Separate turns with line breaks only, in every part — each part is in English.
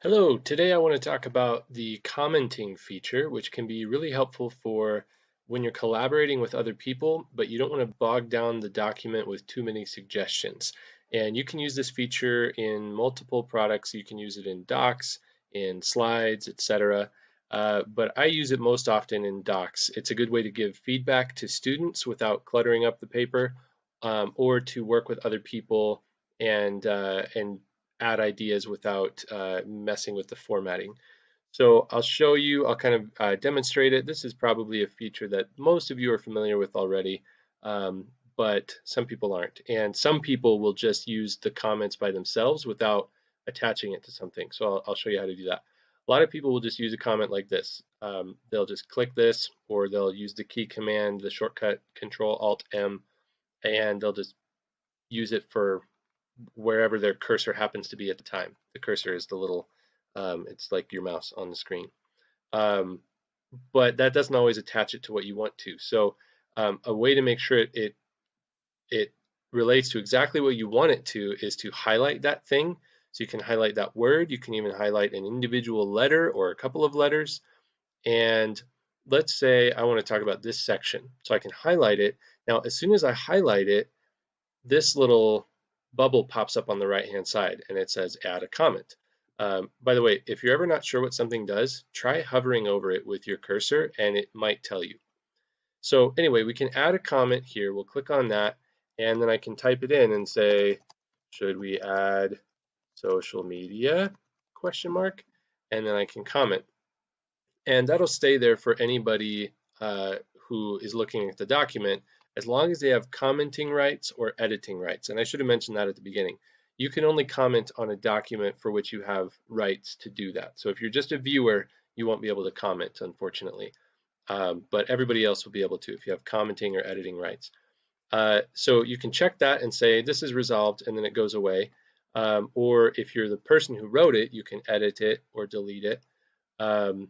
Hello, today I want to talk about the commenting feature, which can be really helpful for when you're collaborating with other people, but you don't want to bog down the document with too many suggestions. And you can use this feature in multiple products. You can use it in Docs, in Slides, etc. But I use it most often in Docs. It's a good way to give feedback to students without cluttering up the paper, or to work with other people and add ideas without messing with the formatting. So I'll show you, I'll kind of demonstrate it. This is probably a feature that most of you are familiar with already, um, but some people aren't. And some people will just use the comments by themselves without attaching it to something. So I'll show you how to do that. A lot of people will just use a comment like this. They'll just click this, or they'll use the key command, the shortcut Control Alt M, and they'll just use it for wherever their cursor happens to be at the time. The cursor is the little, it's like your mouse on the screen. Um, but that doesn't always attach it to what you want to. So a way to make sure it relates to exactly what you want it to is to highlight that thing. So you can highlight that word. You can even highlight an individual letter or a couple of letters. And let's say I want to talk about this section. So I can highlight it. Now, as soon as I highlight it, this little bubble pops up on the right hand side and it says add a comment. By the way, if you're ever not sure what something does, try hovering over it with your cursor and it might tell you. So anyway, we can add a comment here. We'll click on that and then I can type it in and say, should we add social media? Question mark. And then I can comment. And that'll stay there for anybody who is looking at the document as long as they have commenting rights or editing rights. And I should have mentioned that at the beginning. You can only comment on a document for which you have rights to do that. So if you're just a viewer, you won't be able to comment, unfortunately. But everybody else will be able to if you have commenting or editing rights. So you can check that and say this is resolved and then it goes away. Or if you're the person who wrote it, you can edit it or delete it. Um,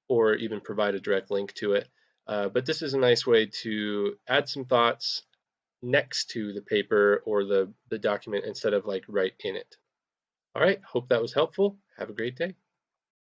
or even provide a direct link to it. But this is a nice way to add some thoughts next to the paper or the document instead of like right in it. All right, hope that was helpful. Have a great day.